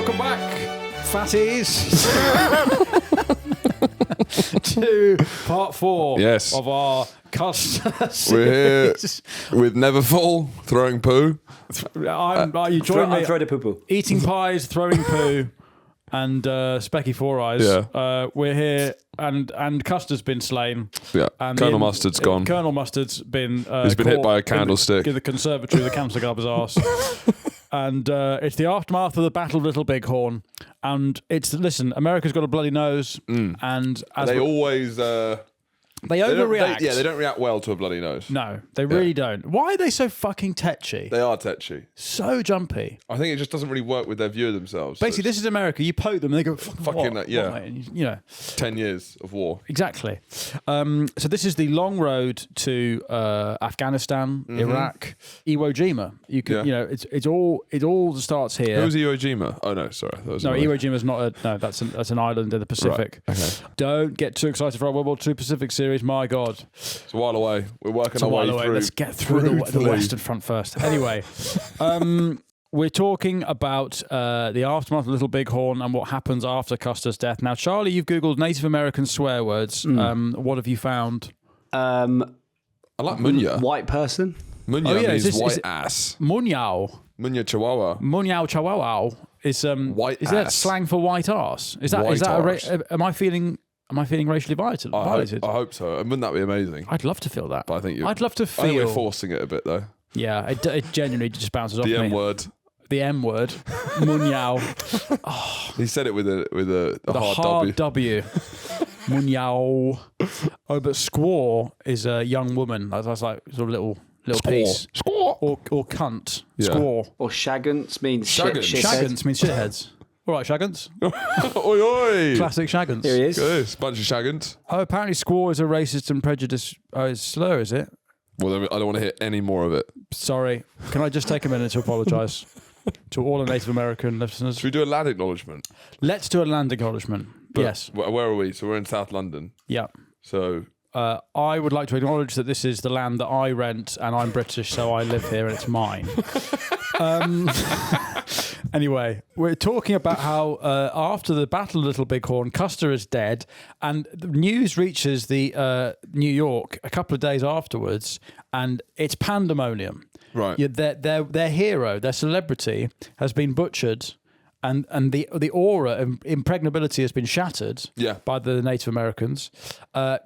welcome back, fatties, to part 4 of our Custard series. We're here with Neverfull throwing poo. You join me. I'm throwing a poo-poo. Eating pies, throwing poo, and Specky Four Eyes. Yeah. We're here, and Custard's been slain. Yeah. And Colonel Mustard's gone. Colonel Mustard's been He's been hit by a candlestick. in the conservatory of the Cancer Club's arse. And it's the aftermath of the Battle of Little Bighorn. And listen, America's got a bloody nose. And as They always... they overreact. They don't react well to a bloody nose. No, they really don't. Why are they so fucking tetchy? They are tetchy. So jumpy. I think it just doesn't really work with their view of themselves. Basically, this is America. You poke them and they go, Fucking what? yeah. What, mate? You know. 10 years of war. Exactly. So this is the long road to Afghanistan, Iraq, Iwo Jima. You can, you know, it all starts here. Who's Iwo Jima? Oh no, sorry. That was Iwo Jima's not that's an island in the Pacific. Right. Okay. Don't get too excited for our World War II Pacific series. My God, It's a while away. We're working our way through. Let's get through the Western Front first. Anyway, we're talking about the aftermath of Little Bighorn and what happens after Custer's death. Now, Charlie, you've Googled Native American swear words. What have you found? I like munya. White person. Munya means is white ass. Munyao. Munya chihuahua. Munyao Chihuahua is White Is that ass. slang for white arse? Is that White arse. am I feeling racially violated? I hope so. And wouldn't that be amazing? I'd love to feel that. But I think I'd love to I think feel. we're forcing it a bit though. Yeah, it genuinely just bounces off The me. M word. The M word. Munyao. He said it with a The hard W. W. Munyao. Oh, but squaw is a young woman. That's like sort of little piece. Squaw. Or cunt. Yeah. Squaw. Or shaggants means Shaggants. shit. Shaggants means shitheads. All right, shaggants. Oi oi. Classic shaggants. Here he is. Good. Bunch of shaggants. Oh, apparently squaw is a racist and prejudice slur, is it? Well, then I don't want to hear any more of it. Sorry. Can I just take a minute to apologise to all the Native American listeners? Should we do a land acknowledgement? Let's do a land acknowledgement. Yes. Where are we? So we're in South London. Yeah. So I would like to acknowledge that this is the land that I rent, and I'm British, so I live here and it's mine. Anyway, we're talking about how after the Battle of Little Bighorn, Custer is dead, and the news reaches the New York a couple of days afterwards, and it's pandemonium. right. Yeah, their hero, their celebrity, has been butchered, and the aura of impregnability has been shattered by the Native Americans.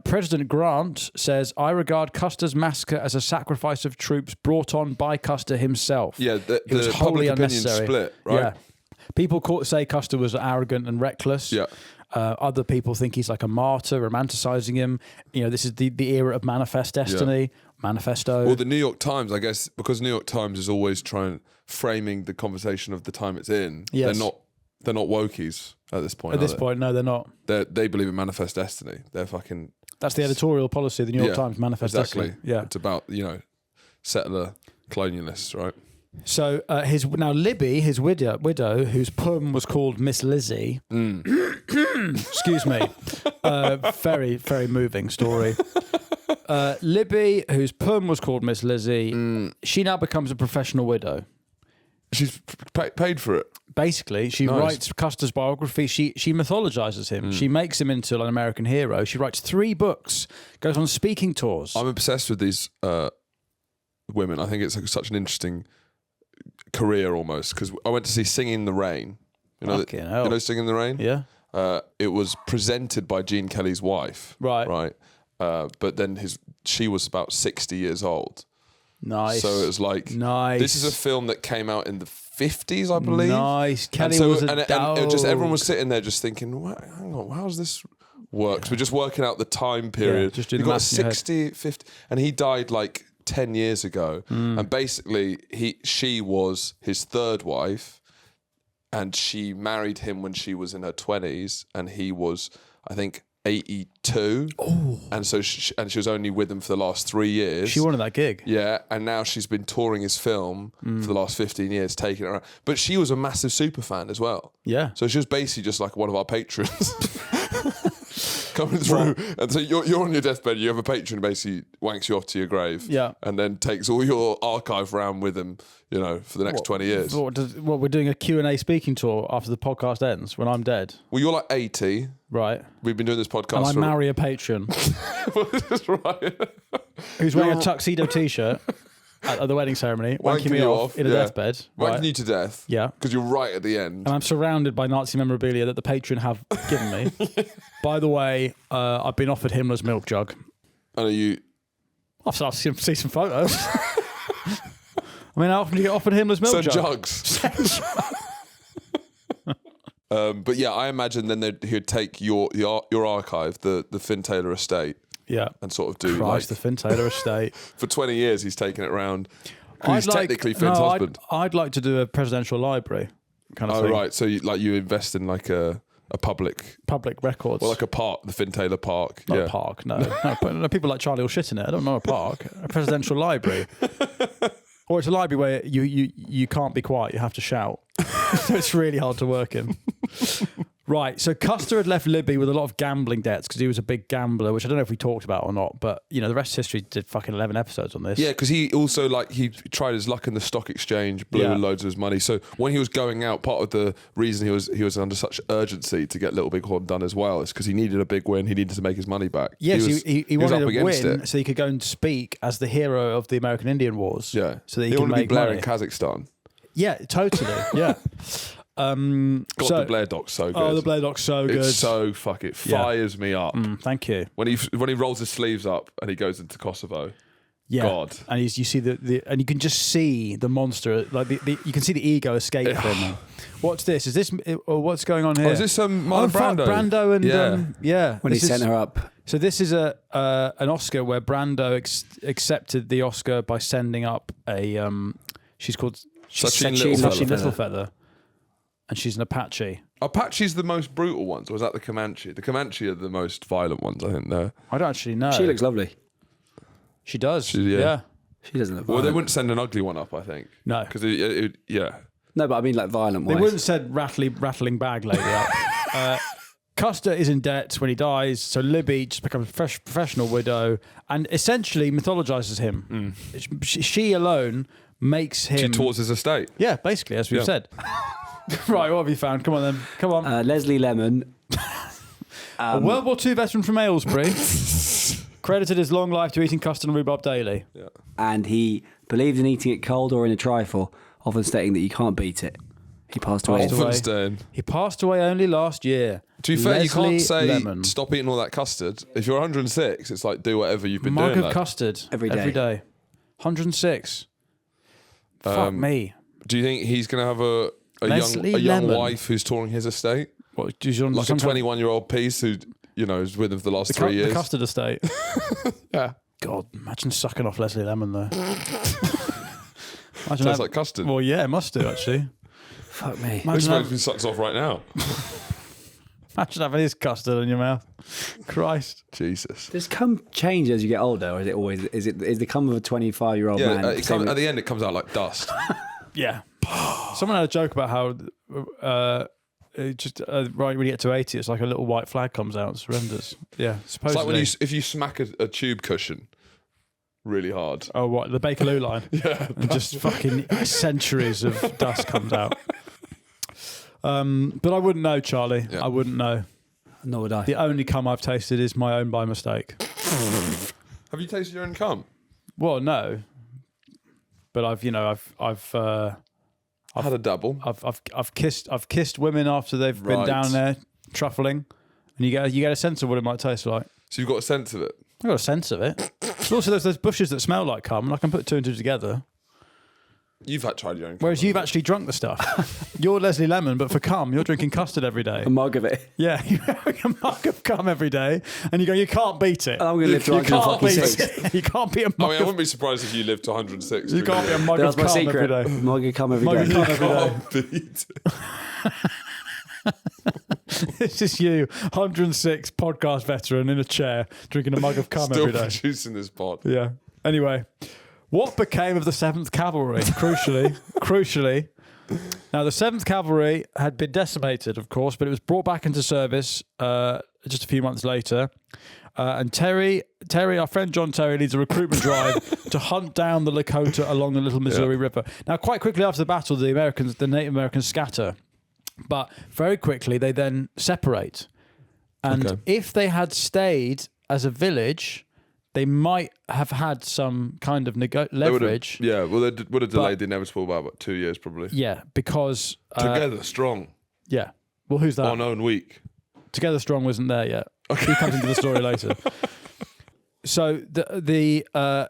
President Grant says, "I regard Custer's massacre as a sacrifice of troops brought on by Custer himself." Yeah, it was the wholly public opinion unnecessary. split, right? Yeah, people say Custer was arrogant and reckless. Yeah. Other people think he's like a martyr, romanticizing him. You know, this is the era of manifest destiny, manifesto. Well, the New York Times, I guess, because New York Times is always framing the conversation of the time it's in. Yes. They're not wokies at this point. At this point, no, they're not. They believe in manifest destiny. They're fucking. That's the editorial policy of the New York Times, manifest exactly. destiny. Yeah, it's about settler colonialists, right? So Libby, his widow, whose poem was called Miss Lizzie. Excuse me. Very, very moving story. Libby, whose poem was called Miss Lizzie, she now becomes a professional widow. She's paid for it. Basically, she writes Custer's biography. She mythologizes him. She makes him into an American hero. She writes 3 books, goes on speaking tours. I'm obsessed with these women. I think it's such an interesting career almost, because I went to see Singing in the Rain. You know Singing in the Rain? Yeah. It was presented by Gene Kelly's wife. Right. But then she was about 60 years old. Nice. So it was like, this is a film that came out in the 50s, I believe. Nice. Kelly was a dog. And just everyone was sitting there just thinking, hang on, how does this work? So we're just working out the time period. Just doing you the got maths in your 60, 50, and he died like 10 years ago. And basically, she was his 3rd wife, and she married him when she was in her 20s, and he was, I think, 82. Oh. And so she was only with him for the last 3 years. She wanted that gig. Yeah, and now she's been touring his film for the last 15 years, taking it around. But she was a massive super fan as well. Yeah. So she was basically just like one of our patrons. coming through. And so you're on your deathbed, you have a patron who basically wanks you off to your grave. Yeah. And then takes all your archive round with him, for the next 20 years. What, we're doing a Q&A speaking tour after the podcast ends when I'm dead. Well, you're like 80. Right. We've been doing this podcast and I marry a patron. That's right. Who's wearing a tuxedo t-shirt at the wedding ceremony, wanking me off in a deathbed. Wanking you to death. Yeah. Because you're right at the end. And I'm surrounded by Nazi memorabilia that the patron have given me. By the way, I've been offered Himmler's milk jug. And are you... I've started to see some photos. I mean, how often do you get offered Himmler's milk jug? Send jugs. But yeah, I imagine then he'd take your archive, the Finn Taylor estate. Yeah. And sort of do Christ, the Finn Taylor estate. For 20 years, he's taken it around. He's technically Finn's husband. I'd like to do a presidential library kind of thing. Oh, right. So you invest in like a public records. Well, like a park, the Finn Taylor Park. Not a park, no. No, people like Charlie will shit in it. I don't know a park. A presidential library. Or it's a library where you can't be quiet, you have to shout. So it's really hard to work in. Right, so Custer had left Libby with a lot of gambling debts because he was a big gambler, which I don't know if we talked about or not, but the rest of history did fucking 11 episodes on this. Yeah, because he also he tried his luck in the stock exchange, blew loads of his money. So when he was going out, part of the reason he was under such urgency to get Little Big Horn done as well is because he needed a big win. He needed to make his money back. Yes, he wanted to win so he could go and speak as the hero of the American Indian Wars. Yeah, so that he could make make Blair money in Kazakhstan. Yeah, totally. Yeah. The Blair doc's so good. Oh, the Blair doc's so good. It's so it fires me up. Thank you. When he rolls his sleeves up and he goes into Kosovo. Yeah. God. And you see and you can just see the monster, like you can see the ego escape from him. What's this? Is this or what's going on here? Oh, is this Marlon Brando? Brando and when he sent her up. So this is an Oscar where Brando accepted the Oscar by sending up a she's called Sachin Littlefeather. And she's an Apache. Apache's the most brutal ones, or is that the Comanche? The Comanche are the most violent ones, I think. I don't actually know. She looks lovely. She does. Yeah. She doesn't look violent. Well, they wouldn't send an ugly one up, I think. No. Because No, but I mean like violent ones. They wouldn't send rattling bag lady up. Custer is in debt when he dies, so Libby just becomes a professional widow and essentially mythologizes him. She alone makes him... She tours his estate. Yeah, basically, as we've said. Right, what have you found? Come on then. Come on. Leslie Lemon. A World War II veteran from Aylesbury. Credited his long life to eating custard and rhubarb daily. Yeah. And he believed in eating it cold or in a trifle, often stating that you can't beat it. He passed away. He passed away only last year. To be fair, you can't say stop eating all that custard. If you're 106, it's like do whatever you've been doing. Mug of custard every day. 106. Fuck me. Do you think he's going to have a young wife who's touring his estate? What, like a 21-year-old piece who is with him for the last 3 years? The custard estate. Yeah. God, imagine sucking off Leslie Lemon though. Tastes like custard. Well, yeah, it must do actually. Fuck me. This one sucks off right now. Imagine having his custard in your mouth. Christ. Jesus. Does cum change as you get older, or is it always is the cum of a 25-year-old man? At the end it comes out like dust. Yeah. Someone had a joke about how right when you get to 80, it's like a little white flag comes out and surrenders. Yeah, supposedly. It's like if you smack a tube cushion really hard. Oh, what? The Bakerloo line? Yeah. And just fucking centuries of dust comes out. But I wouldn't know, Charlie. Yeah. I wouldn't know. Nor would I. The only cum I've tasted is my own by mistake. Have you tasted your own cum? Well, no. But I've had a double. I've kissed women after they've been down there truffling, and you get a sense of what it might taste like. So you've got a sense of it. I've got a sense of it. But also, there's those bushes that smell like cum, and I can put two and two together. You've tried your own cum. Whereas you've actually drunk the stuff. You're Leslie Lemon, but for cum, you're drinking custard every day. A mug of it. Yeah, you're having a mug of cum every day, and you go, you can't beat it. And I'm going to live to 106. You can't be a mug. I mean, I wouldn't be surprised if you lived to 106. You can't be a mug of cum every day. Mug of cum every day. Mug of cum every day. Beat This is you, 106 podcast veteran in a chair, drinking a mug of cum every day. Still producing this pod. Yeah. Anyway, what became of the 7th Cavalry? Crucially. Now, the 7th Cavalry had been decimated, of course, but it was brought back into service just a few months later. And Terry, our friend John Terry, leads a recruitment drive to hunt down the Lakota along the Little Missouri River. Now, quite quickly after the battle, the Native Americans scatter. But very quickly, they then separate. And if they had stayed as a village, they might have had some kind of leverage. They would have delayed the inevitable by about 2 years, probably. Yeah, because... Together strong. Yeah. Well, who's that? On own weak. Together Strong wasn't there yet. Okay. He comes into the story later. So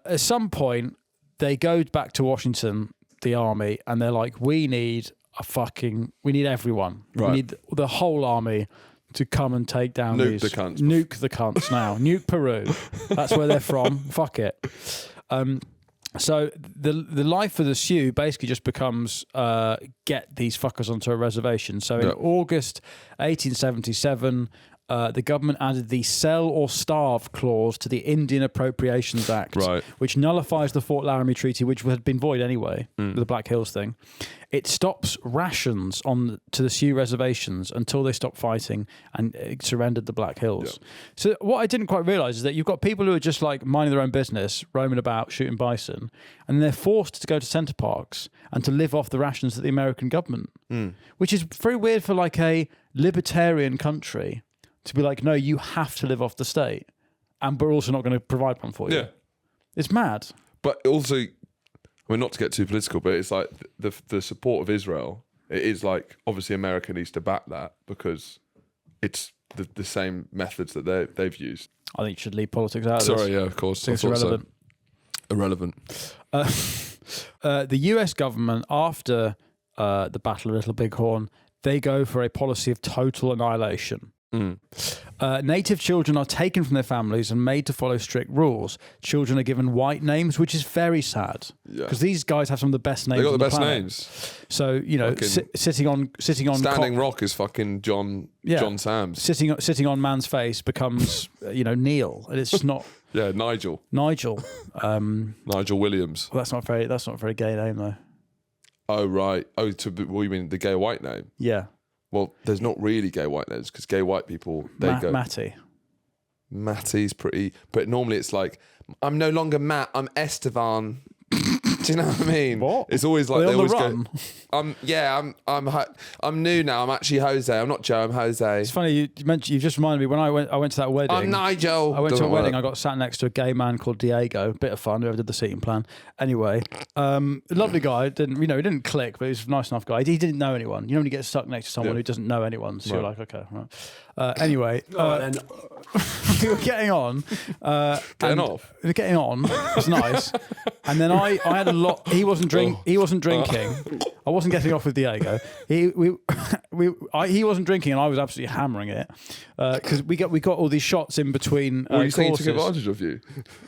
at some point they go back to Washington, the army, and they're like, we need everyone. Right. We need the whole army to come and take down Nuke the cunts. Nuke the cunts now. Nuke Peru. That's where they're from. Fuck it. So the life of the Sioux basically just becomes get these fuckers onto a reservation. So in August 1877, the government added the sell or starve clause to the Indian Appropriations Act, which nullifies the Fort Laramie Treaty, which had been void anyway, the Black Hills thing. It stops rations to the Sioux reservations until they stop fighting and surrendered the Black Hills. Yeah. So what I didn't quite realise is that you've got people who are just like minding their own business, roaming about, shooting bison, and they're forced to go to centre parks and to live off the rations of the American government, which is very weird for like a libertarian country to be like, no, you have to live off the state, and we're also not going to provide one for you. Yeah. It's mad. But also, I mean, not to get too political, but it's like the support of Israel, it is like, obviously America needs to back that because it's the same methods that they've used. I think you should leave politics out of this. Sorry, yeah, of course. It's irrelevant. Irrelevant. The US government, after the Battle of Little Bighorn, they go for a policy of total annihilation. Native children are taken from their families and made to follow strict rules. Children are given white names, which is very sad because these guys have some of the best names. They got on the best planet. Names. So sitting on Standing Rock is fucking John Sams. Sitting on man's face becomes Neil, and it's just not. Yeah, Nigel. Nigel Williams. Well, that's not a very gay name though. Oh right. Oh, what you mean the gay white name? Yeah. Well, there's not really gay white names because gay white people, they go... Matty. Matty's pretty... But normally it's like, I'm no longer Matt, I'm Estevan. Do you know what I mean? What? It's always like... They always run? go, I'm new now, I'm actually Jose. I'm not Joe, I'm Jose. It's funny, you just reminded me, when I went to that wedding... I'm Nigel. I went to a wedding, I got sat next to a gay man called Diego. Bit of fun, whoever did the seating plan. Anyway, lovely guy, he didn't click, but he was a nice enough guy. He didn't know anyone. You know when you get stuck next to someone who doesn't know anyone, so you're like, okay, right. Anyway, we were getting on. Getting off? Getting on. It was nice. And then I had a lot. He wasn't drinking. I wasn't getting off with Diego. He wasn't drinking, and I was absolutely hammering it because we got all these shots in between. Well, you saying he took advantage of you?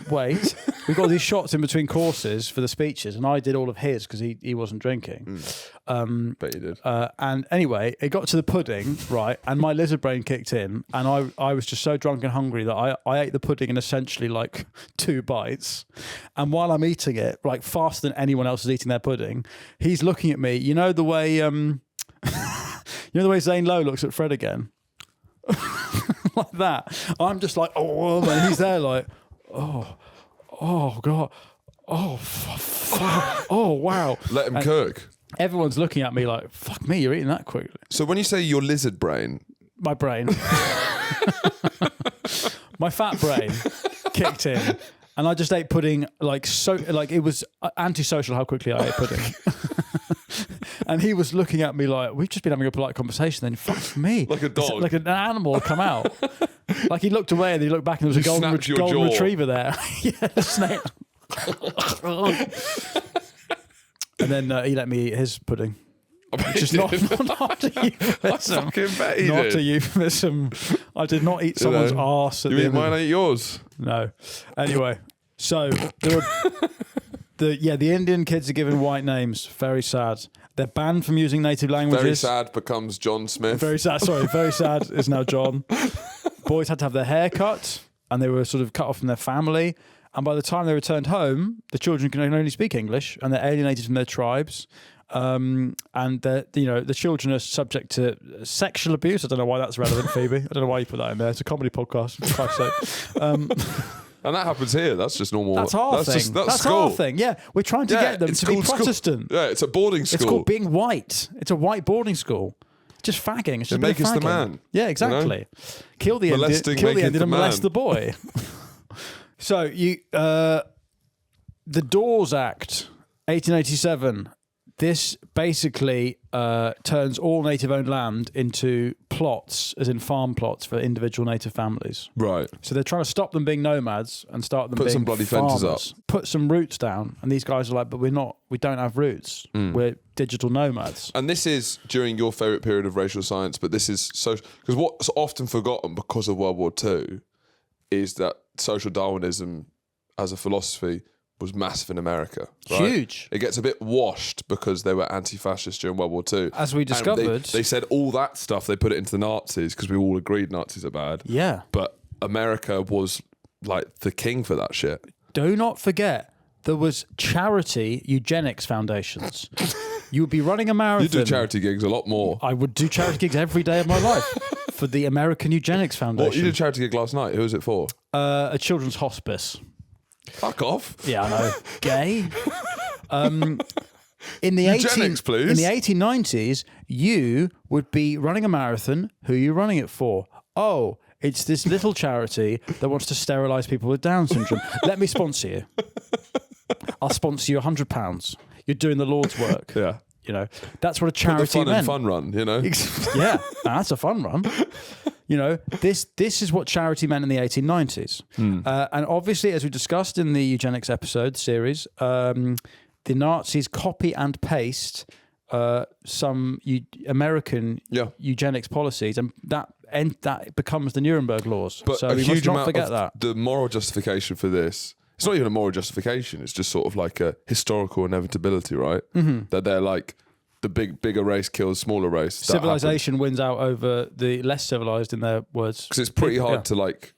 Wait, we got these shots in between courses for the speeches, and I did all of his because he wasn't drinking. Bet you did. And anyway, it got to the pudding, right? And my lizard brain kicked in, and I was just so drunk and hungry that I ate the pudding in essentially like 2 bites. And while I'm eating it, like faster than anyone else is eating their pudding, he's looking at me. You know the way Zane Lowe looks at Fred again, like that. I'm just like, oh, and he's there like, oh god, oh wow. Let him cook. Everyone's looking at me like, fuck me, you're eating that quickly. So when you say your lizard brain... My brain. My fat brain kicked in, and I just ate pudding like it was antisocial how quickly I ate pudding. And he was looking at me like, we've just been having a polite conversation, then fuck me. Like a dog. Like an animal had come out. Like he looked away and he looked back and there was a golden retriever there. Yeah, the snake. And then he let me eat his pudding. Which is not a euphemism. I fucking bet he not did. A euphemism. I did not eat someone's arse at the end. Mine ain't yours. No. Anyway, so the Indian kids are given white names. Very sad. They're banned from using native languages. Very sad becomes John Smith. Very sad. Sorry, very sad is now John. Boys had to have their hair cut, and they were sort of cut off from their family. And by the time they returned home, the children can only speak English, and they're alienated from their tribes. and the children are subject to sexual abuse. I don't know why that's relevant, Phoebe. I don't know why you put that in there. It's a comedy podcast, for Christ's sake. And that happens here. That's just normal. That's our thing. That's school. our thing. Yeah, we're trying to get them to be Protestant. Yeah, it's a boarding school. It's called being white. It's a white boarding school. Just fagging. It's just make us the man. Yeah, exactly. Kill the Indian and molest the boy. So the Dawes Act, 1887. This basically turns all native-owned land into plots, as in farm plots for individual native families. Right. So they're trying to stop them being nomads and start them Put being some bloody farmers. fences up. Put some roots down. And these guys are like, but we don't have roots. We're digital nomads. And this is during your favourite period of racial science, but this is social... Because what's often forgotten because of World War II is that social Darwinism as a philosophy was massive in America. Right? Huge. It gets a bit washed because they were anti-fascist during World War II. As we discovered. They said all that stuff, they put it into the Nazis because we all agreed Nazis are bad. Yeah. But America was like the king for that shit. Do not forget, there was charity eugenics foundations. You would be running a marathon. You do charity gigs a lot more. I would do charity gigs every day of my life for the American Eugenics Foundation. What, you did a charity gig last night. Who was it for? A children's hospice. Fuck off. Yeah, I know. Gay. In the Eugenics, please. In the 1890s, you would be running a marathon. Who are you running it for? Oh, it's this little charity that wants to sterilise people with Down syndrome. Let me sponsor you. I'll sponsor you £100. You're doing the Lord's work. Yeah. You know, that's what a charity meant. meant. Fun run, you know? Yeah, that's a fun run. You know, this is what charity meant in the 1890s. And obviously, as we discussed in the eugenics episode series, the Nazis copy and paste some American eugenics policies, and that becomes the Nuremberg laws. But so a we huge must not amount forget of that. the moral justification for this, it's not even a moral justification, it's just sort of like a historical inevitability, right? That they're like, the bigger race kills smaller race. Civilization wins out over the less civilized, in their words. Because it's pretty hard to like,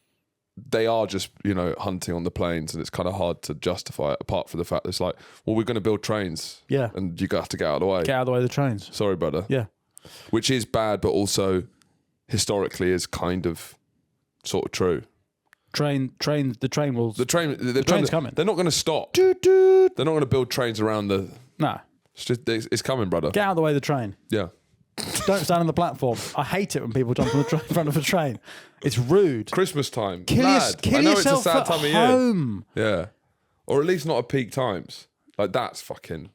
they are just, you know, hunting on the plains, and it's kind of hard to justify it, apart from the fact that it's like, well, we're going to build trains. Yeah. And you have to get out of the way. Get out of the way of the trains. Sorry, brother. Yeah. Which is bad, but also historically is kind of sort of true. The train's coming. They're not going to stop. They're not going to build trains around the... Nah. It's coming, brother. Get out of the way of the train. Yeah. Don't stand on the platform. I hate it when people jump on the in front of a train. It's rude. Christmas time. Kill yourself it's a sad time of home. Year. Yeah. Or at least not at peak times. Like, that's fucking...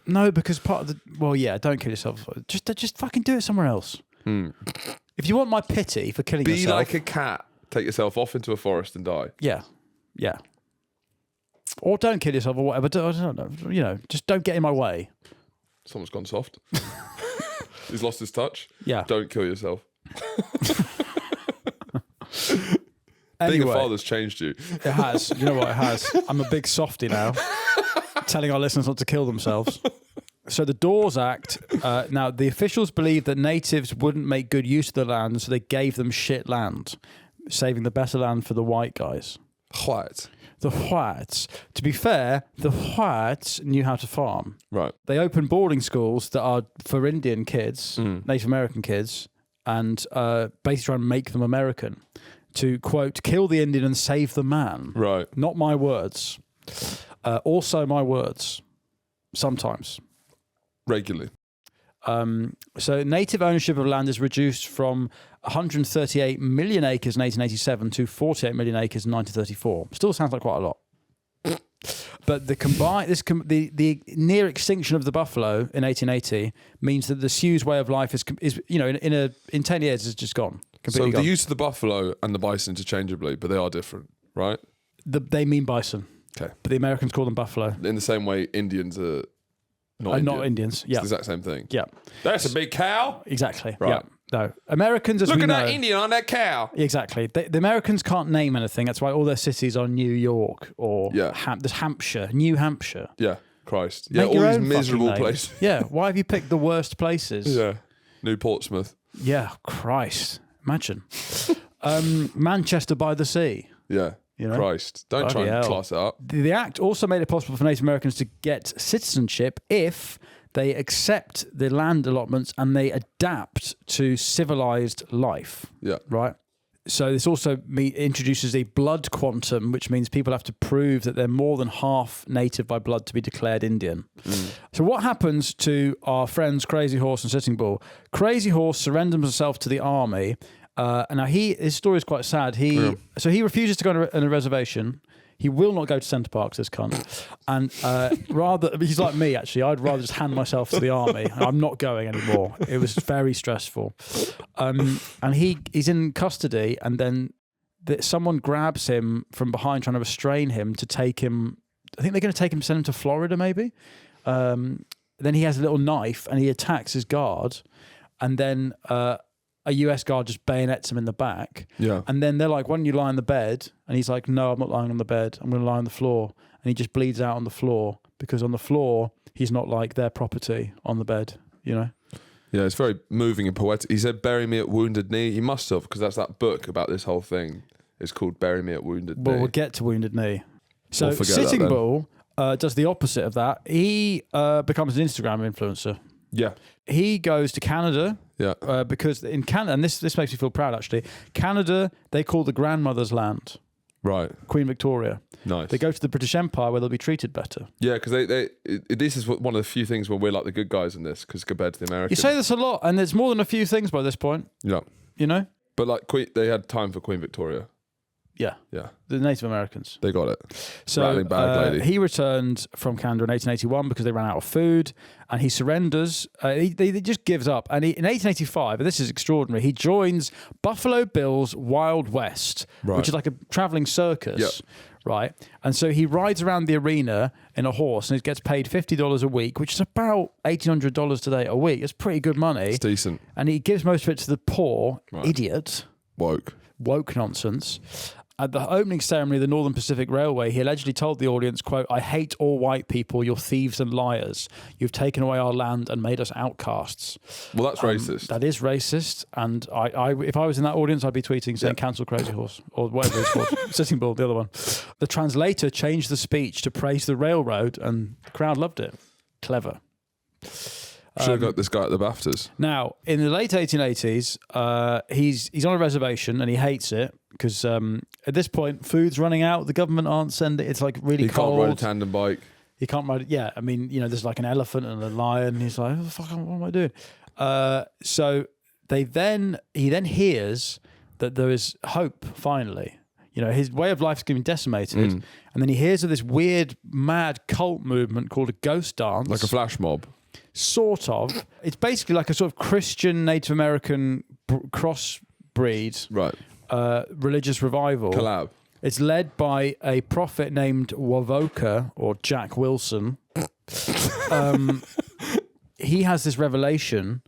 No, because part of the... Well, yeah, don't kill yourself. Just fucking do it somewhere else. If you want my pity for killing yourself... Be like a cat. Take yourself off into a forest and die. Yeah. Yeah. Or don't kill yourself or whatever. I don't know. You know, just don't get in my way. Someone's gone soft. He's lost his touch. Yeah. Don't kill yourself. Anyway, being a father's changed you. It has. You know what? It has. I'm a big softie now, telling our listeners not to kill themselves. So the Dawes Act, now the officials believed that natives wouldn't make good use of the land, so they gave them shit land, saving the better land for the white guys. White. The whites. To be fair, the whites knew how to farm. Right. They opened boarding schools that are for Indian kids, Native American kids, and basically try and make them American. To, quote, kill the Indian and save the man. Right. Not my words. Also my words. Sometimes. Regularly. So native ownership of land is reduced from 138 million acres in 1887 to 48 million acres in 1934. Still sounds like quite a lot. But the near extinction of the buffalo in 1880 means that the Sioux's way of life is you know in 10 years is just gone. So gone. the use of the buffalo and the bison interchangeably, but they are different, right? They mean bison. Okay. But the Americans call them buffalo. In the same way Indians are not Indians. Yeah. It's the exact same thing. Yeah. That's a big cow. Exactly. Right. Yeah. No. Americans, as Look we at know, that Indian on that cow. Exactly. The Americans can't name anything. That's why all their cities are New York or there's Hampshire, New Hampshire. Yeah. Christ. Yeah. Make all your these own miserable fucking name. places. Yeah. Why have you picked the worst places? Yeah. New Portsmouth. Yeah. Christ. Imagine. Manchester by the Sea. Yeah. You know? Christ. Don't Bloody try and hell. class it up. The Act also made it possible for Native Americans to get citizenship if they accept the land allotments and they adapt to civilized life. Yeah. Right? So this also introduces a blood quantum, which means people have to prove that they're more than half native by blood to be declared Indian. So what happens to our friends Crazy Horse and Sitting Bull? Crazy Horse surrenders himself to the army. And now his story is quite sad. So he refuses to go on a reservation. He will not go to Centre Parks, this cunt. And he's like me, actually. I'd rather just hand myself to the army. I'm not going anymore. It was very stressful. And he's in custody, and then someone grabs him from behind, trying to restrain him to take him. I think they're going to take him, send him to Florida, maybe. Then he has a little knife, and he attacks his guard. And then a US guard just bayonets him in the back. Yeah. And then they're like, why don't you lie on the bed? And he's like, no, I'm not lying on the bed. I'm going to lie on the floor. And he just bleeds out on the floor because on the floor, he's not like their property on the bed, you know? Yeah, it's very moving and poetic. He said, bury me at Wounded Knee. He must have, because that's that book about this whole thing. It's called Bury Me at Wounded Knee. Well, we'll get to Wounded Knee. So We'll forget Sitting that then. Bull does the opposite of that. He becomes an Instagram influencer. Yeah. He goes to Canada. Yeah. Because in Canada, and this makes me feel proud actually, Canada, they call the grandmother's land. Right. Queen Victoria. Nice. They go to the British Empire where they'll be treated better. Yeah, because this is one of the few things where we're like the good guys in this, because compared to the Americans. You say this a lot, and there's more than a few things by this point. Yeah. You know? But like they had time for Queen Victoria. Yeah. Yeah. The Native Americans. They got it. So Rattling bag lady. he returned from Canada in 1881 because they ran out of food, and he surrenders. He just gives up. And in 1885, and this is extraordinary, he joins Buffalo Bill's Wild West, which is like a travelling circus. Yep. Right. And so he rides around the arena in a horse, and he gets paid $50 a week, which is about $1,800 today a week. It's pretty good money. It's decent. And he gives most of it to the poor. Idiot. Woke nonsense. At the opening ceremony of the Northern Pacific Railway, he allegedly told the audience, quote, "I hate all white people, you're thieves and liars. You've taken away our land and made us outcasts." Well, that's racist. That is racist. And if I was in that audience, I'd be tweeting saying, "Cancel Crazy Horse," or whatever it's called. Sitting Bull, the other one. The translator changed the speech to praise the railroad, and the crowd loved it. Clever. Should have got this guy at the BAFTAs. Now, in the late 1880s, he's on a reservation and he hates it because at this point, food's running out. The government aren't sending. It's like really cold. He can't ride a tandem bike. He can't ride. Yeah, I mean, there's like an elephant and a lion. And he's like, "What the fuck? What am I doing?" So he then hears that there is hope. Finally, his way of life is getting decimated, and then he hears of this weird, mad cult movement called a ghost dance, like a flash mob. Sort of. It's basically like a sort of Christian Native American crossbreed, right? Religious revival. Collab. It's led by a prophet named Wovoka or Jack Wilson. He has this revelation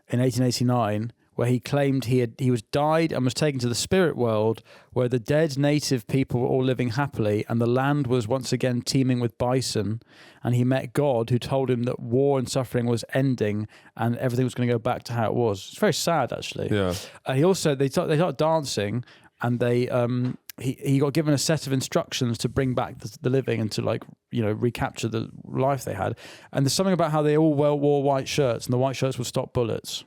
in 1889 where he claimed he was died and was taken to the spirit world where the dead native people were all living happily and the land was once again teeming with bison, and he met God who told him that war and suffering was ending and everything was going to go back to how it was. It's very sad, actually. Yeah. He also they started dancing, and he got given a set of instructions to bring back the living and to recapture the life they had. And there's something about how they all wore white shirts, and the white shirts would stop bullets.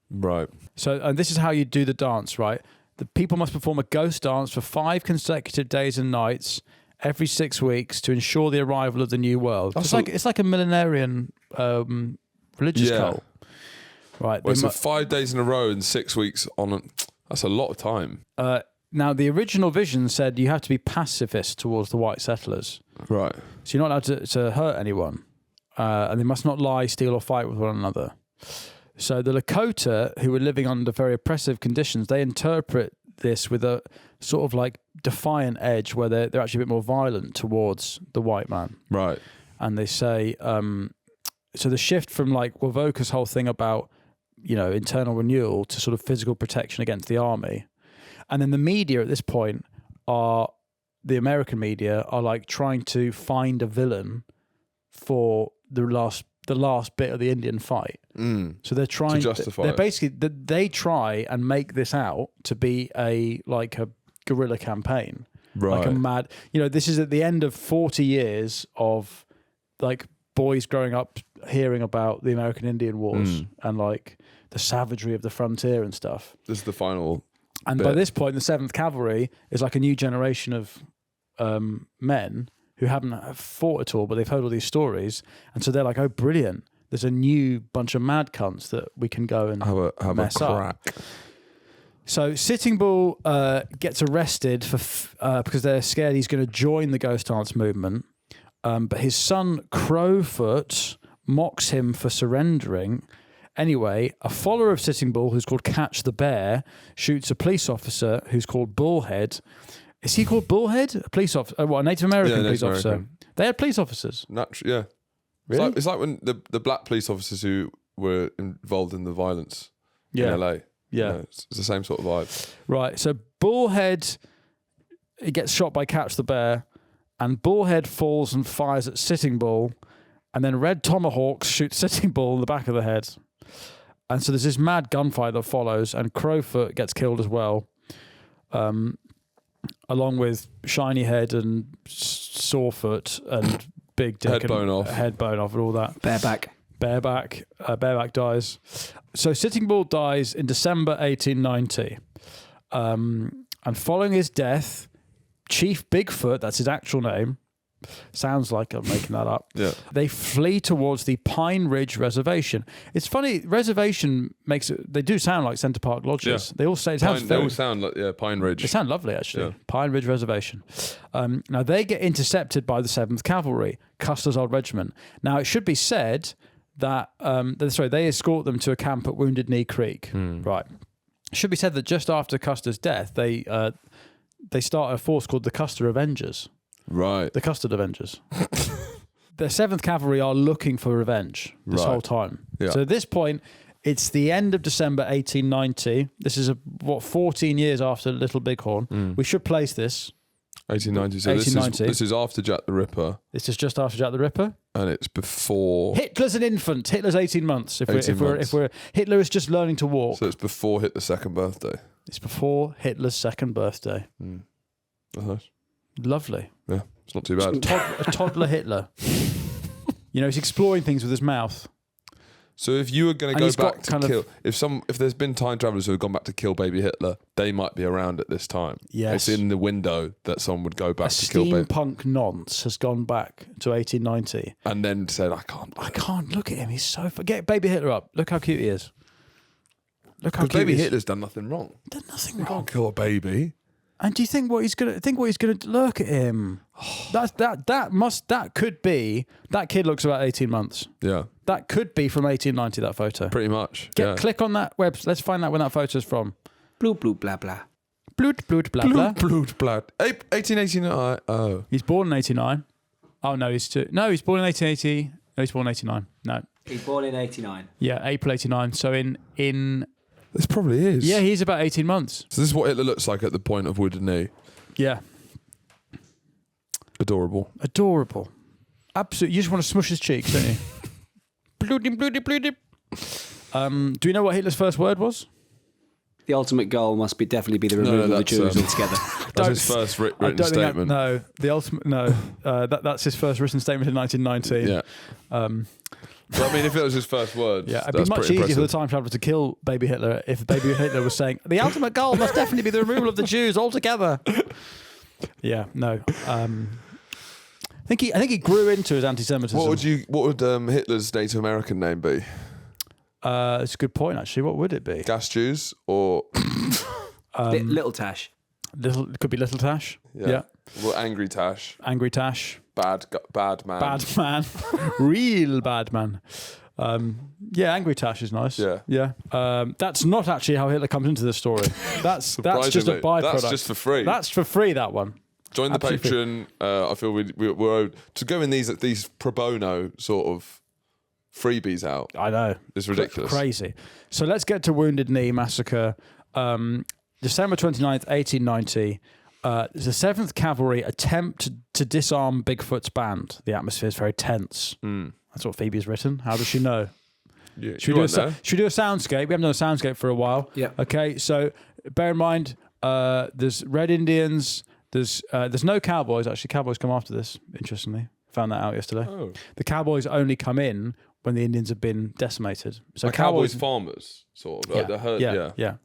Right. So, and this is how you do the dance, right? The people must perform a ghost dance for 5 consecutive days and nights every 6 weeks to ensure the arrival of the new world. It's like a millenarian religious cult. Right. Well, so 5 days in a row and 6 weeks on. That's a lot of time. Now, the original vision said you have to be pacifist towards the white settlers. Right. So you're not allowed to hurt anyone. And they must not lie, steal, or fight with one another. So the Lakota, who were living under very oppressive conditions, they interpret this with a sort of like defiant edge where they're actually a bit more violent towards the white man. Right. And they say, so the shift from like Wovoka's whole thing about, internal renewal to sort of physical protection against the army. And then the media at this point the American media are like trying to find a villain for the last bit of the Indian fight. So they're trying to justify. They're basically they try and make this out to be a guerrilla campaign, right? Like a mad. This is at the end of 40 years of like boys growing up hearing about the American Indian Wars and like the savagery of the frontier and stuff. This is the final. And by this point, the 7th Cavalry is like a new generation of men who haven't fought at all, but they've heard all these stories, and so they're like, "Oh, brilliant! There's a new bunch of mad cunts that we can go and have mess a crack." up." So Sitting Bull gets arrested because they're scared he's going to join the ghost dance movement, but his son Crowfoot mocks him for surrendering. Anyway, a follower of Sitting Bull, who's called Catch the Bear, shoots a police officer who's called Bullhead. Is he called Bullhead? A police officer? A Native American police officer? They had police officers? Yeah. Really? It's like when the black police officers who were involved in the violence in LA. Yeah. It's the same sort of vibe. Right, so Bullhead, he gets shot by Catch the Bear, and Bullhead falls and fires at Sitting Bull, and then Red Tomahawks shoots Sitting Bull in the back of the head. And so there's this mad gunfight that follows, and Crowfoot gets killed as well, along with Shiny Head and Sorefoot and Big Dick. Head bone off and all that. Bareback dies. So Sitting Bull dies in December 1890. And following his death, Chief Bigfoot, that's his actual name, sounds like I'm making that up. Yeah. They flee towards the Pine Ridge Reservation. It's funny, reservation makes it, they do sound like Center Park lodges. Yeah. They all say, they all sound like, Pine Ridge. They sound lovely, actually. Yeah. Pine Ridge Reservation. Now, they get intercepted by the 7th Cavalry, Custer's old regiment. Now, it should be said that, they escort them to a camp at Wounded Knee Creek. Right. It should be said that just after Custer's death, they start a force called the Custard Avengers. Right. The Custard Avengers. The 7th Cavalry are looking for revenge this whole time. Yeah. So at this point, it's the end of December 1890. This is 14 years after Little Bighorn. We should place this. 1890. So 1890. This is after Jack the Ripper. This is just after Jack the Ripper. And it's before... Hitler's an infant. Hitler's 18 months. Hitler is just learning to walk. So it's before Hitler's second birthday. It's before Hitler's second birthday. That's nice. Lovely. Yeah, it's not too bad. A toddler Hitler. He's exploring things with his mouth. So if you were going to go back to kill... If there's been time travelers who have gone back to kill baby Hitler, they might be around at this time. Yes. It's in the window that someone would go back to kill baby... Steampunk nonce has gone back to 1890. And then said, I can't look at him. He's so... Get baby Hitler up. Look how cute he is. Look how cute baby Hitler's done nothing wrong. Done nothing wrong. You can't kill a baby. And do you think what he's gonna look at him? That could be that kid looks about 18 months. Yeah. That could be from 1890, that photo. Pretty much. Click on that web. Let's find out when that photo's from. Bloop bloop blah blah. Bloot bloot blah blah. Bloot bloot. 1889. Oh. He's born in 89. Oh no, he's born in 1880. No, he's born in 89. No. He's born in 89. Yeah, April 89. So in This probably is. Yeah, he's about 18 months. So this is what Hitler looks like at the point of Wounded Knee. Yeah. Adorable. Absolutely. You just want to smush his cheeks, don't you? Bloodim, bloodim, bloodim. Do you know what Hitler's first word was? The ultimate goal must definitely be the removal of the Jews altogether. That's his first written statement. That's his first written statement in 1919. Yeah. But I mean, if it was his first words, yeah, it'd be much easier for the time traveler to kill baby Hitler if baby Hitler was saying the ultimate goal must definitely be the removal of the Jews altogether. Yeah, no. I think he grew into his anti-Semitism. What would Hitler's Native American name be? It's a good point, actually. What would it be? Gas Jews or Little Tash? It could be Little Tash. Yeah. Well, Angry Tash. Angry Tash. Bad man. Bad man. Real bad man. Angry Tash is nice. Yeah. That's not actually how Hitler comes into the story. That's just a byproduct. That's just for free. That's for free, that one. Join the Patreon. I feel we're owed to go in these pro bono sort of freebies out. I know. It's ridiculous. Crazy. So let's get to Wounded Knee Massacre. December 29th, 1890. The 7th Cavalry attempt to disarm Bigfoot's band. The atmosphere is very tense. That's what Phoebe's written. How does she know? Yeah, should we do a soundscape? We haven't done a soundscape for a while. Yeah. Okay, so bear in mind, there's Red Indians. There's no cowboys. Actually, cowboys come after this, interestingly. Found that out yesterday. Oh. The cowboys only come in when the Indians have been decimated. So cowboys farmers, sort of. Like the herd, yeah.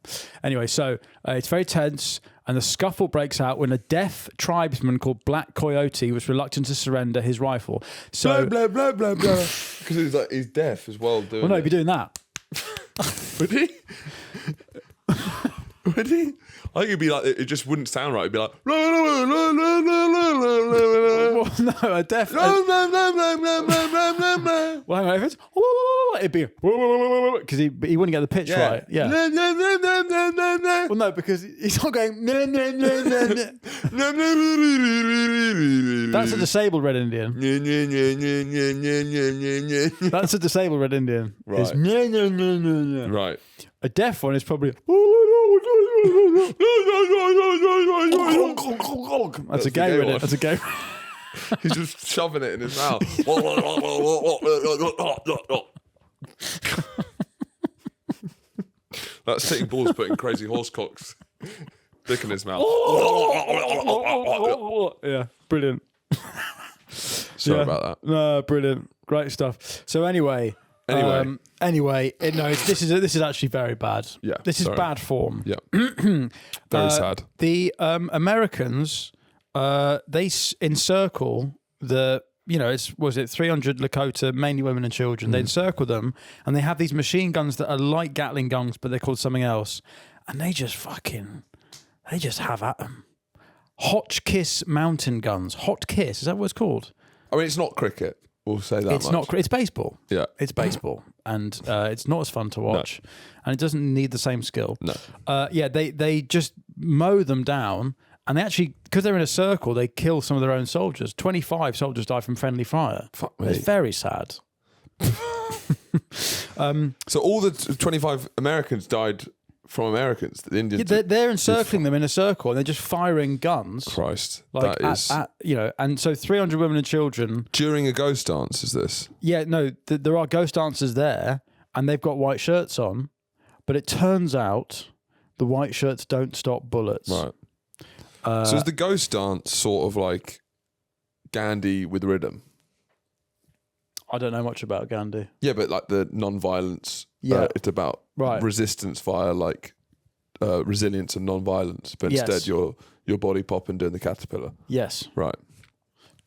Anyway, so it's very tense, and the scuffle breaks out when a deaf tribesman called Black Coyote was reluctant to surrender his rifle. So blah, blah, blah, blah, blah. Because he's deaf as well. Well, no, he'd be doing that. Would he? Would he? I think it'd be like, it just wouldn't sound right. It'd be like, Well, no, a deaf. Well, hang on, if it's it'd be because he wouldn't get the pitch right. Yeah. Well, no, because he's not going. That's a disabled Red Indian. That's a disabled Red Indian. Right. Right. A deaf one is probably. That's a gay Red. That's a gay. He's just shoving it in his mouth. That's Sitting Bull's putting Crazy Horse Cock's dick in his mouth. Yeah, brilliant. Sorry about that. No, brilliant, great stuff. So anyway, no, this is actually very bad. Yeah, this is bad form. Yeah, very sad. The Americans, they encircle the. Was it 300 Lakota, mainly women and children? They encircle them, and they have these machine guns that are like Gatling guns, but they're called something else. And they just have at them. Hotchkiss mountain guns. Hotkiss, is that what it's called? I mean, it's not cricket. We'll say that it's much. It's baseball. Yeah. It's baseball. And it's not as fun to watch. No. And it doesn't need the same skill. No. They just mow them down. And they actually, because they're in a circle, they kill some of their own soldiers. 25 soldiers die from friendly fire. Fuck me. It's very sad. So all the 25 Americans died from Americans. The Indians. Yeah, they're encircling them in a circle, and they're just firing guns. Christ, like that is. And so 300 women and children During a ghost dance, is this? Yeah, no, there are ghost dancers there, and they've got white shirts on, but it turns out the white shirts don't stop bullets. Right. So is the ghost dance sort of like Gandhi with rhythm? I don't know much about Gandhi. Yeah, but like the non-violence. Yeah, it's about resistance via like resilience and non-violence, but instead your body popping doing the caterpillar. Yes. Right.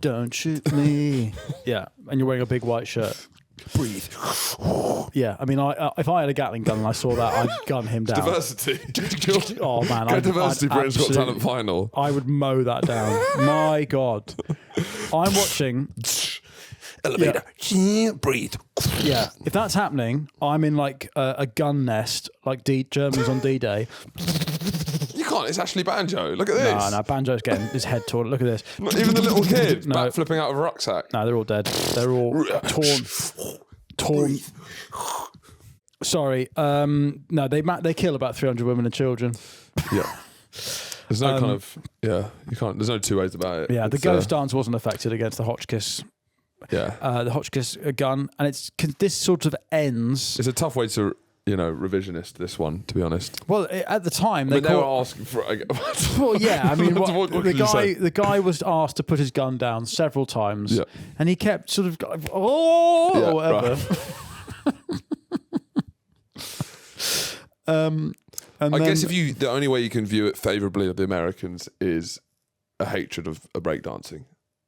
Don't shoot me. Yeah, and you're wearing a big white shirt. Breathe. Yeah, I mean, if I had a Gatling gun and I saw that, I'd gun him down. Diversity. Oh man, Diversity Britain's Got Talent final. I would mow that down. My God, I'm watching. Elevator. Yeah. Breathe. Yeah, if that's happening, I'm in like a gun nest, like Germans on D-Day. You can't. It's Ashley Banjo. Look at this. No, Banjo's getting his head torn. Look at this. Not even the little kid back flipping out of a rucksack. No, they're all dead. They're all torn. Sorry. No, they kill about 300 women and children. Yeah. There's no kind of you can't. There's no two ways about it. Yeah, the ghost dance wasn't affected against the Hotchkiss. Yeah, the Hotchkiss gun, and this sort of ends. It's a tough way to revisionist this one, to be honest. Well, at the time they were asking for. Well, yeah, I mean, the guy was asked to put his gun down several times, and he kept sort of whatever. Right. I guess the only way you can view it favourably of the Americans is a hatred of breakdancing.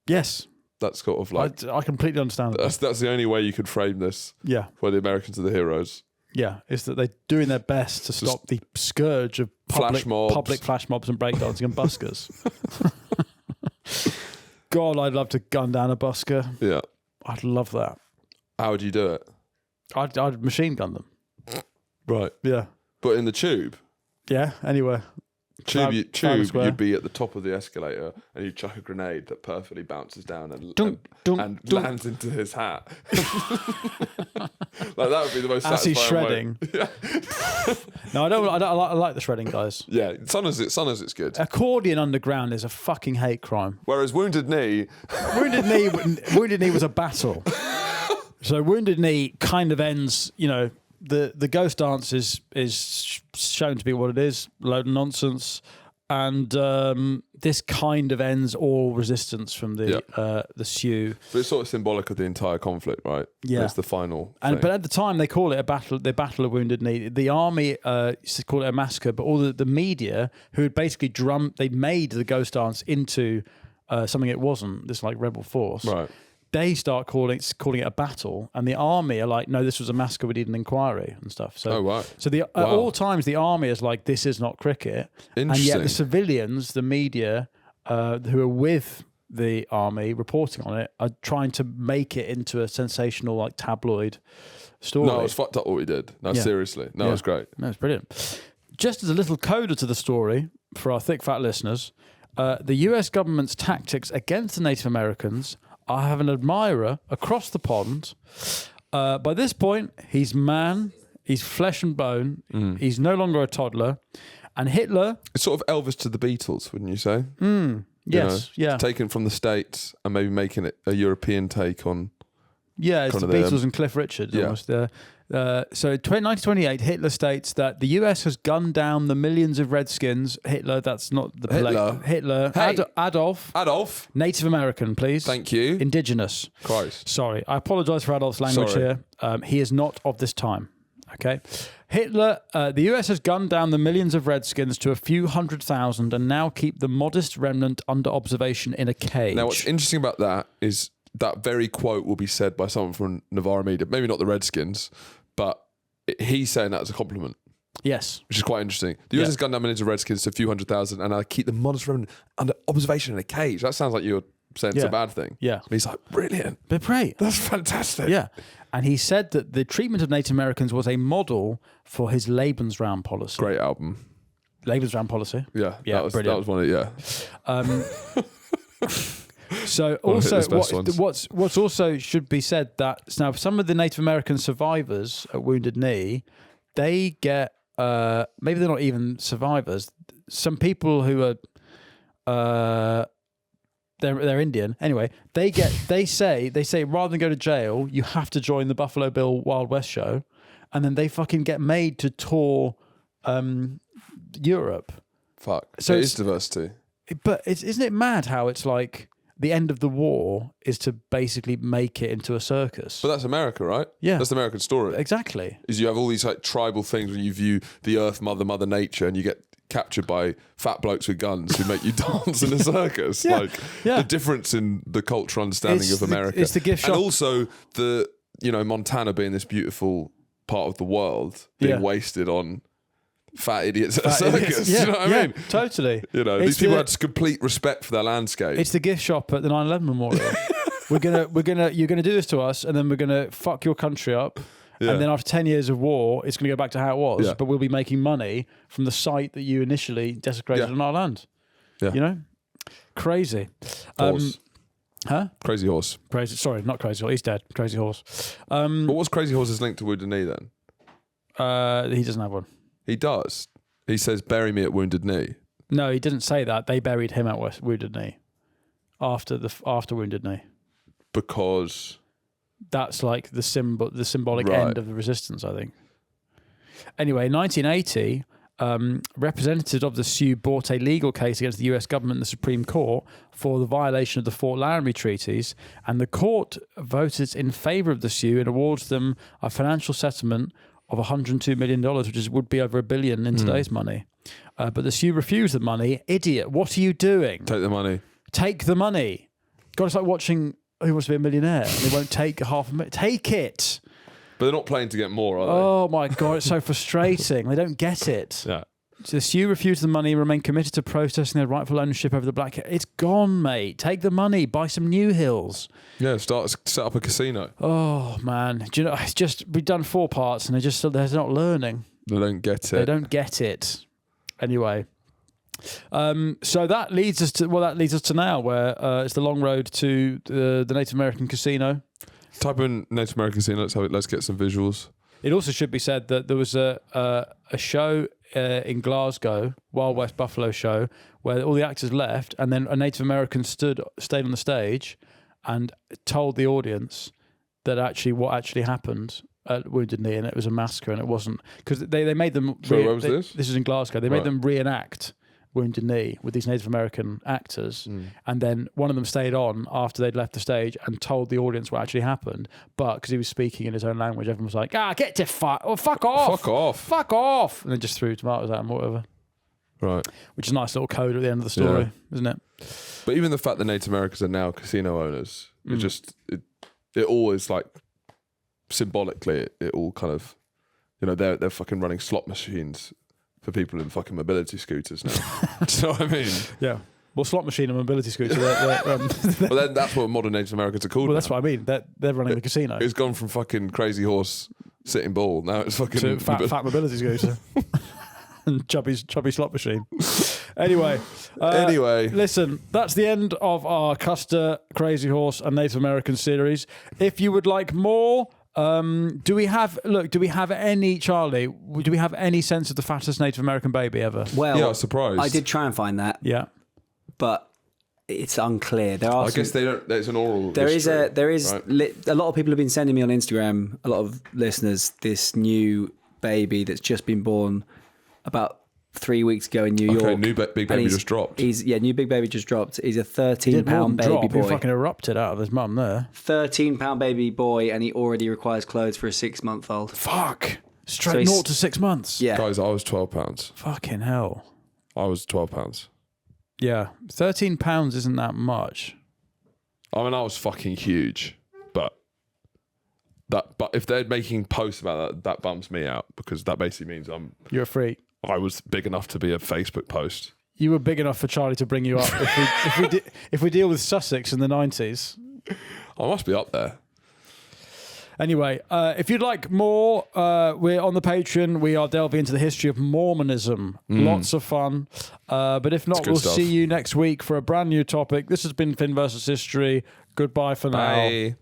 Yes. That's sort of like... I completely understand that. That's the only way you could frame this. Yeah. Where the Americans are the heroes. Yeah, is that they're doing their best to stop the scourge of public flash mobs and breakdancing and buskers. God, I'd love to gun down a busker. Yeah. I'd love that. How would you do it? I'd machine gun them. Right. Yeah. But in the tube? Yeah, anywhere. You'd be at the top of the escalator and you'd chuck a grenade that perfectly bounces down and lands into his hat. Like that would be the most as satisfying he's shredding. Yeah. No, I like the shredding guys. Yeah, son as it's good. Accordion underground is a fucking hate crime. Whereas Wounded Knee was a battle. So Wounded Knee kind of ends, the ghost dance is shown to be what it is, a load of nonsense. And this kind of ends all resistance from the Sioux. But it's sort of symbolic of the entire conflict, right? Yeah. It's the final thing. But at the time, they call it the Battle of Wounded Knee. The army used to call it a massacre, but all the media, who had basically they made the ghost dance into something it wasn't, this like rebel force. Right. They start calling it a battle, and the army are like, no, this was a massacre, we need an inquiry and stuff. So, right. So at all times, the army is like, this is not cricket. And yet the civilians, the media, who are with the army reporting on it, are trying to make it into a sensational, like, tabloid story. No, it was fucked up what we did. No, seriously. No, it was great. No, it's brilliant. Just as a little coda to the story for our thick fat listeners, the US government's tactics against the Native Americans, I have an admirer across the pond. By this point, he's man, he's flesh and bone, he's no longer a toddler. And Hitler... It's sort of Elvis to the Beatles, wouldn't you say? Yes, yeah. Taken from the States and maybe making it a European take on... Yeah, it's the Beatles and Cliff Richard almost. So in 1928, Hitler states that the US has gunned down the millions of Redskins. Hitler, that's not the... Hitler. Hey. Adolf. Native American, please. Thank you. Indigenous. Christ. Sorry. I apologise for Adolf's language here. He is not of this time. Okay. Hitler, the US has gunned down the millions of Redskins to a few 100,000 and now keep the modest remnant under observation in a cage. Now, what's interesting about that is that very quote will be said by someone from Navarre Media, maybe not the Redskins, but he's saying that as a compliment. Yes. Which is quite interesting. The US has gunned down millions of Redskins to a few 100,000 and I keep the modest remnant under observation in a cage. That sounds like you're saying it's a bad thing. Yeah. And he's like, brilliant. But great. That's fantastic. Yeah. And he said that the treatment of Native Americans was a model for his Lebensraum policy. Great album. Lebensraum policy. Yeah. Yeah, that was one of So also, what's also should be said that now some of the Native American survivors at Wounded Knee, they get maybe they're not even survivors. Some people who are they're Indian anyway. They say rather than go to jail, you have to join the Buffalo Bill Wild West show, and then they fucking get made to tour Europe. Fuck. So it is diversity. But isn't it mad how it's like the end of the war is to basically make it into a circus? But that's America, right? Yeah. That's the American story. Exactly. Is you have all these like tribal things when you view the earth, mother nature, and you get captured by fat blokes with guns who make you dance in a circus. The difference in the cultural understanding of America. It's the gift shop. And also Montana being this beautiful part of the world being wasted on fat idiots at a circus. Yeah, you know what I mean? Totally. These people had complete respect for their landscape. It's the gift shop at the 9/11 memorial. You're gonna do this to us, and then we're gonna fuck your country up. Yeah. And then after 10 years of war, it's going to go back to how it was. Yeah. But we'll be making money from the site that you initially desecrated on our land. Yeah. You know? Crazy. Horse. Crazy Horse. Sorry, not Crazy Horse. He's dead. Crazy Horse. But what's Crazy Horse's link to Wounded Knee then? He doesn't have one. He does. He says, bury me at Wounded Knee. No, he didn't say that. They buried him at Wounded Knee. After Wounded Knee. Because... That's like the symbolic end of the resistance, I think. Anyway, in 1980, representatives of the Sioux brought a legal case against the US government and the Supreme Court for the violation of the Fort Laramie treaties, and the court voted in favor of the Sioux and awards them a financial settlement of $102 million, which would be over $1 billion in today's money. But the Sioux refused the money. Idiot, what are you doing? Take the money. Take the money. God, it's like watching Who Wants to Be a Millionaire? And they won't take $500,000. Take it. But they're not playing to get more, are they? Oh my God, it's so frustrating. They don't get it. Yeah. So the Sioux refused the money and remain committed to protesting their rightful ownership over the black. It's gone, mate. Take the money. Buy some new hills. Yeah, set up a casino. Oh man, do you know? It's just we've done 4 parts and they're not learning. They don't get it. They don't get it. Anyway. So that leads us to now, where it's the long road to the Native American casino. Type in Native American casino. Let's get some visuals. It also should be said that there was a show in Glasgow, Wild West Buffalo show, where all the actors left, and then a Native American stayed on the stage and told the audience that what actually happened at Wounded Knee, and it was a massacre, and it wasn't because they made them. So where was this? This was in Glasgow. They made them reenact Wounded Knee with these Native American actors, and then one of them stayed on after they'd left the stage and told the audience what actually happened. But because he was speaking in his own language, everyone was like, get to fuck off. Fuck off. And then just threw tomatoes at him or whatever. Right. Which is a nice little code at the end of the story, isn't it? But even the fact that Native Americans are now casino owners, it always like symbolically, it all kind of, they're fucking running slot machines for people in fucking mobility scooters now. Do you know what I mean? Yeah. Well, slot machine and mobility scooter. Well, then that's what modern Native Americans are called. Well, that's what I mean. They're running the casino. It's gone from fucking Crazy Horse sitting ball. Now it's fucking to fat mobility scooter and chubby slot machine. Anyway, listen, that's the end of our Custard, Crazy Horse, and Native American series. If you would like more. Do we have any, Charlie, do we have any sense of the fattest Native American baby ever? Well, yeah, I was surprised. I did try and find that. Yeah. But it's unclear. I guess they don't, there's an oral There history, is right? A lot of people have been sending me on Instagram, a lot of listeners, this new baby that's just been born about 3 weeks ago in New York. Okay, new big baby just dropped. New big baby just dropped. He's a 13-pound baby boy. He fucking erupted out of his mum there. 13-pound baby boy, and he already requires clothes for a 6-month-old. Fuck. Straight 0 to 6 months. Yeah. Guys, I was 12 pounds. Fucking hell. I was 12 pounds. Yeah. 13 pounds isn't that much. I mean, I was fucking huge, but if they're making posts about that bums me out, because that basically means You're a freak. I was big enough to be a Facebook post. You were big enough for Charlie to bring you up. If we deal with Sussex in the 90s. I must be up there. Anyway, if you'd like more, we're on the Patreon. We are delving into the history of Mormonism. Lots of fun. But if not, we'll see you next week for a brand new topic. This has been Finn versus History. Goodbye for now. Bye.